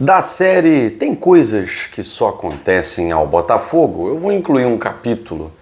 Da série Tem Coisas que Só Acontecem ao Botafogo, eu vou incluir um capítulo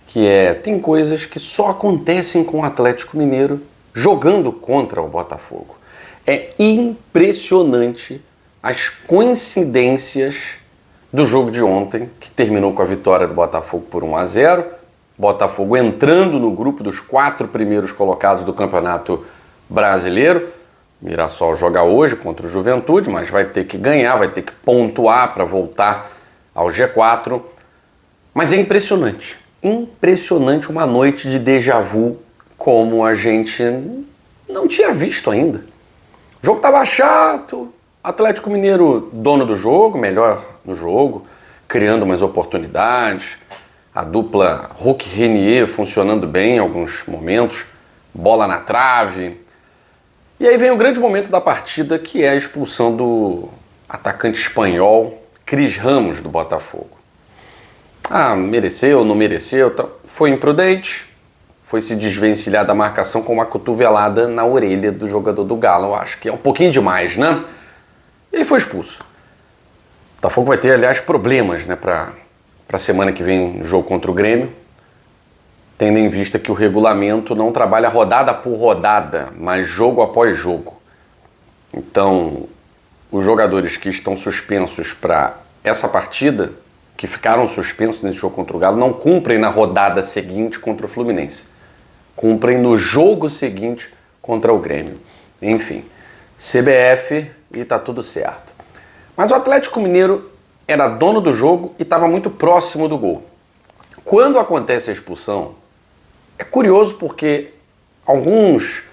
que é Tem Coisas que Só Acontecem com o Atlético Mineiro jogando contra o Botafogo. É impressionante as coincidências do jogo de ontem, que terminou com a vitória do Botafogo por 1-0. Botafogo entrando no grupo dos 4 primeiros colocados do Campeonato Brasileiro. Mirassol joga hoje contra o Juventude, mas vai ter que ganhar, vai ter que pontuar para voltar ao G4. Mas é impressionante, impressionante, uma noite de déjà vu como a gente não tinha visto ainda. O jogo estava chato, Atlético Mineiro dono do jogo, melhor no jogo, criando umas oportunidades, a dupla Hulk-Renier funcionando bem em alguns momentos, bola na trave. E aí vem o grande momento da partida, que é a expulsão do atacante espanhol Cris Ramos do Botafogo. Mereceu, não mereceu, foi imprudente, foi se desvencilhar da marcação com uma cotovelada na orelha do jogador do Galo. Eu acho que é um pouquinho demais, né? E aí foi expulso. O Botafogo vai ter, aliás, problemas, né, para a semana que vem no jogo contra o Grêmio, tendo em vista que o regulamento não trabalha rodada por rodada, mas jogo após jogo. Então, os jogadores que estão suspensos para essa partida, que ficaram suspensos nesse jogo contra o Galo, não cumprem na rodada seguinte contra o Fluminense. Cumprem no jogo seguinte contra o Grêmio. Enfim, CBF e tá tudo certo. Mas o Atlético Mineiro era dono do jogo e estava muito próximo do gol. Quando acontece a expulsão, é curioso porque alguns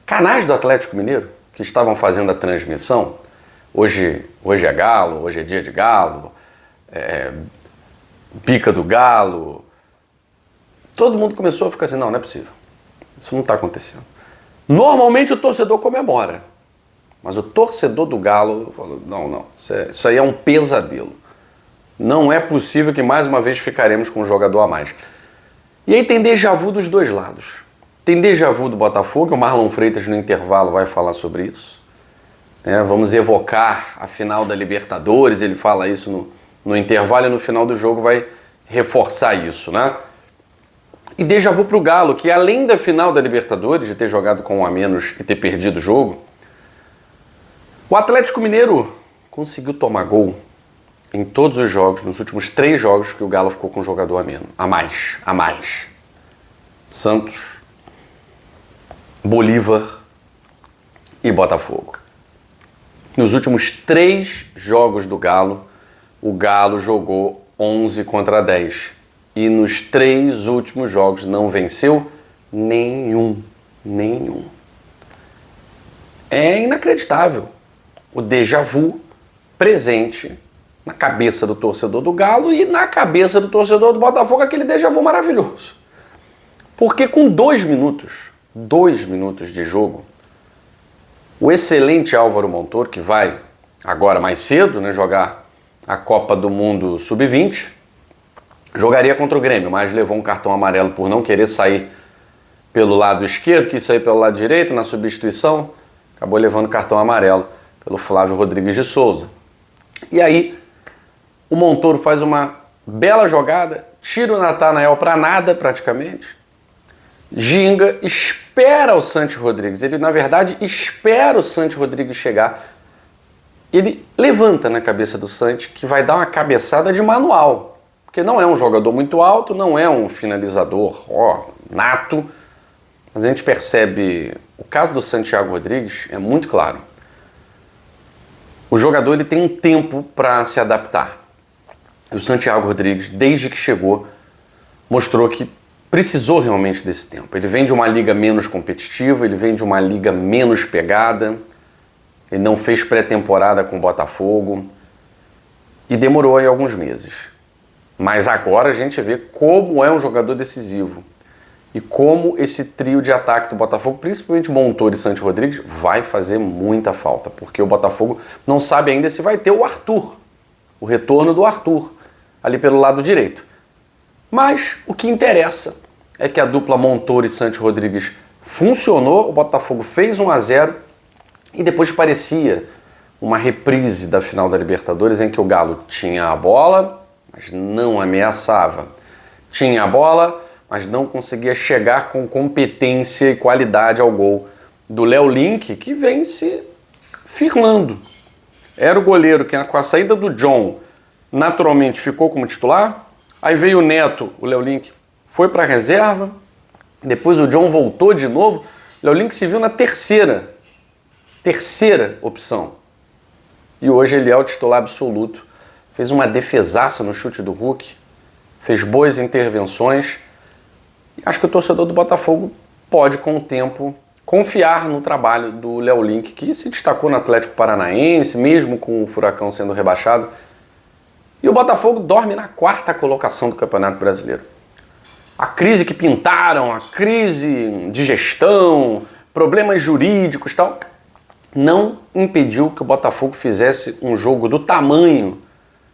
canais do Atlético Mineiro que estavam fazendo a transmissão, hoje é Galo, hoje é dia de Galo, Pica do Galo, todo mundo começou a ficar assim, não é possível, isso não está acontecendo. Normalmente o torcedor comemora, mas o torcedor do Galo falou, não, isso aí é um pesadelo. Não é possível que mais uma vez ficaremos com um jogador a mais. E aí tem déjà vu dos dois lados. Tem déjà vu do Botafogo, o Marlon Freitas no intervalo vai falar sobre isso. Vamos evocar a final da Libertadores, ele fala isso no intervalo e no final do jogo vai reforçar isso, né? E déjà vu pro Galo, que além da final da Libertadores, de ter jogado com um a menos e ter perdido o jogo, o Atlético Mineiro conseguiu tomar gol em todos os jogos, nos últimos 3 jogos que o Galo ficou com um jogador a menos, a mais. Santos, Bolívar e Botafogo. Nos últimos 3 jogos do Galo, o Galo jogou 11 contra 10. E nos 3 últimos jogos não venceu nenhum. É inacreditável o déjà vu presente na cabeça do torcedor do Galo e na cabeça do torcedor do Botafogo, aquele déjà vu maravilhoso. Porque com 2 minutos de jogo, o excelente Álvaro Montoro, que vai agora mais cedo, né, jogar a Copa do Mundo Sub-20, jogaria contra o Grêmio, mas levou um cartão amarelo por não querer sair pelo lado esquerdo, quis sair pelo lado direito na substituição, acabou levando cartão amarelo pelo Flávio Rodrigues de Souza. E aí, o Montoro faz uma bela jogada, tira o Natanael para nada praticamente, ginga, espera o Santi Rodrigues. Ele, na verdade, espera o Santi Rodrigues chegar. Ele levanta na cabeça do Santi, que vai dar uma cabeçada de manual. Porque não é um jogador muito alto, não é um finalizador nato. Mas a gente percebe, o caso do Santiago Rodrigues é muito claro. O jogador ele tem um tempo para se adaptar. E o Santiago Rodrigues, desde que chegou, mostrou que precisou realmente desse tempo. Ele vem de uma liga menos competitiva, ele vem de uma liga menos pegada, ele não fez pré-temporada com o Botafogo e demorou aí alguns meses. Mas agora a gente vê como é um jogador decisivo e como esse trio de ataque do Botafogo, principalmente Montoro e Santi Rodrigues, vai fazer muita falta, porque o Botafogo não sabe ainda se vai ter o Arthur, o retorno do Arthur, ali pelo lado direito. Mas o que interessa é que a dupla Montoro e Santi Rodrigues funcionou, o Botafogo fez 1-0 e depois parecia uma reprise da final da Libertadores em que o Galo tinha a bola, mas não ameaçava. Tinha a bola, mas não conseguia chegar com competência e qualidade ao gol do Léo Link, que vem se firmando. Era o goleiro que, com a saída do John, naturalmente ficou como titular. Aí veio o Neto, o Léo Link foi para a reserva. Depois o John voltou de novo. O Léo Link se viu na terceira opção. E hoje ele é o titular absoluto. Fez uma defesaça no chute do Hulk. Fez boas intervenções. E acho que o torcedor do Botafogo pode, com o tempo, confiar no trabalho do Léo Link, que se destacou no Atlético Paranaense, mesmo com o Furacão sendo rebaixado. E o Botafogo dorme na 4ª colocação do Campeonato Brasileiro. A crise que pintaram, a crise de gestão, problemas jurídicos e tal, não impediu que o Botafogo fizesse um jogo do tamanho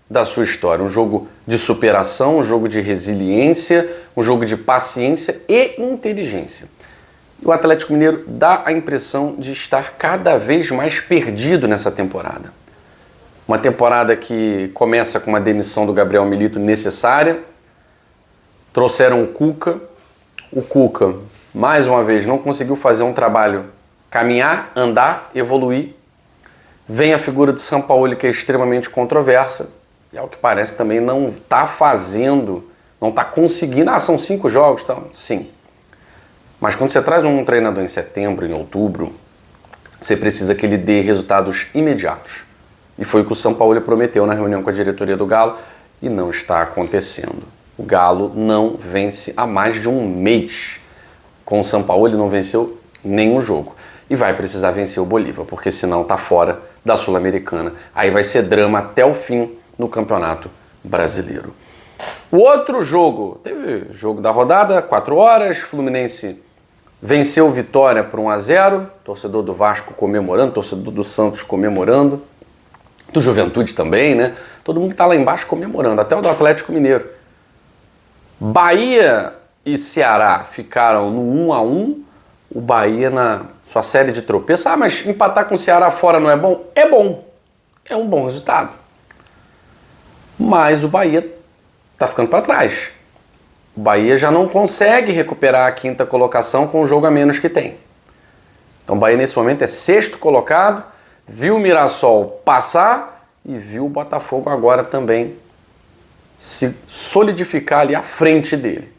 da sua história. Um jogo de superação, um jogo de resiliência, um jogo de paciência e inteligência. E o Atlético Mineiro dá a impressão de estar cada vez mais perdido nessa temporada. Uma temporada que começa com uma demissão do Gabriel Milito necessária. Trouxeram o Cuca. O Cuca, mais uma vez, não conseguiu fazer um trabalho caminhar, andar, evoluir. Vem a figura de Sampaoli, que é extremamente controversa. E ao que parece também não está fazendo, não está conseguindo. São 5 jogos, então, sim. Mas quando você traz um treinador em setembro, em outubro, você precisa que ele dê resultados imediatos. E foi o que o Sampaoli prometeu na reunião com a diretoria do Galo e não está acontecendo. O Galo não vence há mais de um mês. Com o Sampaoli não venceu nenhum jogo. E vai precisar vencer o Bolívar, porque senão está fora da Sul-Americana. Aí vai ser drama até o fim no Campeonato Brasileiro. O outro jogo, teve jogo da rodada, 4 horas, Fluminense venceu o Vitória por 1-0, torcedor do Vasco comemorando, torcedor do Santos comemorando, do Juventude também, né? Todo mundo que está lá embaixo comemorando, até o do Atlético Mineiro. Bahia e Ceará ficaram no 1-1, o Bahia na sua série de tropeços. Mas empatar com o Ceará fora não é bom? É bom, é um bom resultado. Mas o Bahia está ficando para trás. O Bahia já não consegue recuperar a 5ª colocação com o jogo a menos que tem. Então o Bahia nesse momento é 6º colocado, viu o Mirassol passar e viu o Botafogo agora também se solidificar ali à frente dele.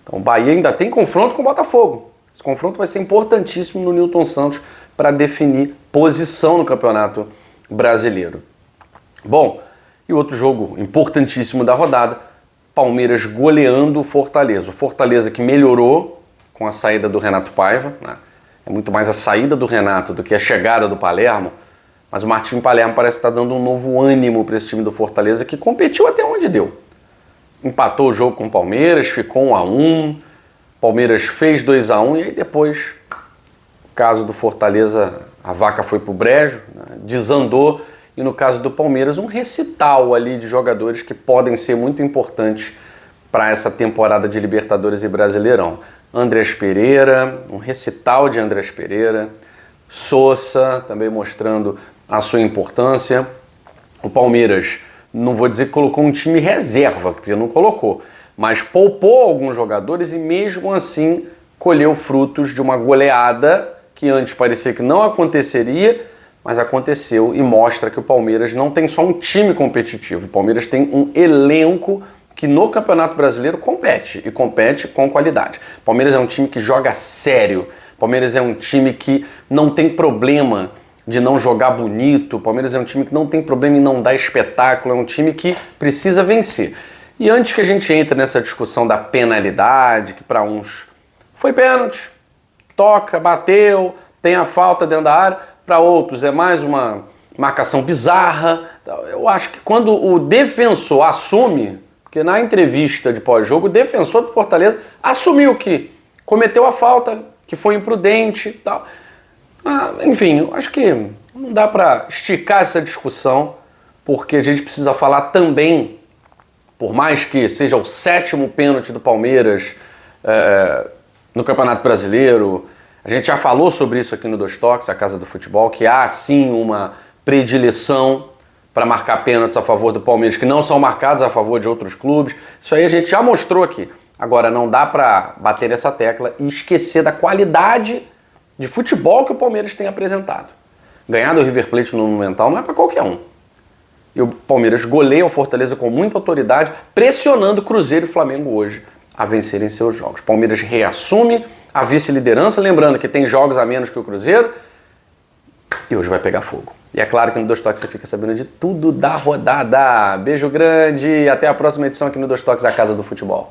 Então o Bahia ainda tem confronto com o Botafogo. Esse confronto vai ser importantíssimo no Newton Santos para definir posição no Campeonato Brasileiro. Bom, e outro jogo importantíssimo da rodada, Palmeiras goleando o Fortaleza. O Fortaleza que melhorou com a saída do Renato Paiva, né? É muito mais a saída do Renato do que a chegada do Palermo, mas o Martim Palermo parece estar dando um novo ânimo para esse time do Fortaleza, que competiu até onde deu. Empatou o jogo com o Palmeiras, ficou 1-1, Palmeiras fez 2-1 e aí depois, no caso do Fortaleza, a vaca foi pro brejo, né? Desandou. E no caso do Palmeiras, um recital ali de jogadores que podem ser muito importantes para essa temporada de Libertadores e Brasileirão. Andrés Pereira, um recital de Andrés Pereira. Sousa, também mostrando a sua importância. O Palmeiras, não vou dizer que colocou um time reserva, porque não colocou, mas poupou alguns jogadores e mesmo assim colheu frutos de uma goleada que antes parecia que não aconteceria, mas aconteceu e mostra que o Palmeiras não tem só um time competitivo, o Palmeiras tem um elenco que no Campeonato Brasileiro compete, e compete com qualidade. O Palmeiras é um time que joga sério, o Palmeiras é um time que não tem problema de não jogar bonito, o Palmeiras é um time que não tem problema em não dar espetáculo, é um time que precisa vencer. E antes que a gente entre nessa discussão da penalidade, que para uns foi pênalti, toca, bateu, tem a falta dentro da área, para outros é mais uma marcação bizarra. Eu acho que quando o defensor assume, porque na entrevista de pós-jogo o defensor do Fortaleza assumiu que cometeu a falta, que foi imprudente e tal. Enfim, eu acho que não dá para esticar essa discussão, porque a gente precisa falar também, por mais que seja o 7º pênalti do Palmeiras no Campeonato Brasileiro, a gente já falou sobre isso aqui no Dois Toques, a Casa do Futebol, que há sim uma predileção para marcar pênaltis a favor do Palmeiras, que não são marcados a favor de outros clubes. Isso aí a gente já mostrou aqui. Agora, não dá para bater essa tecla e esquecer da qualidade de futebol que o Palmeiras tem apresentado. Ganhar do River Plate no Monumental não é para qualquer um. E o Palmeiras goleia o Fortaleza com muita autoridade, pressionando Cruzeiro e Flamengo hoje a vencerem seus jogos. Palmeiras reassume a vice-liderança, lembrando que tem jogos a menos que o Cruzeiro, e hoje vai pegar fogo. E é claro que no Dois Toques você fica sabendo de tudo da rodada. Beijo grande e até a próxima edição aqui no Dois Toques, a Casa do Futebol.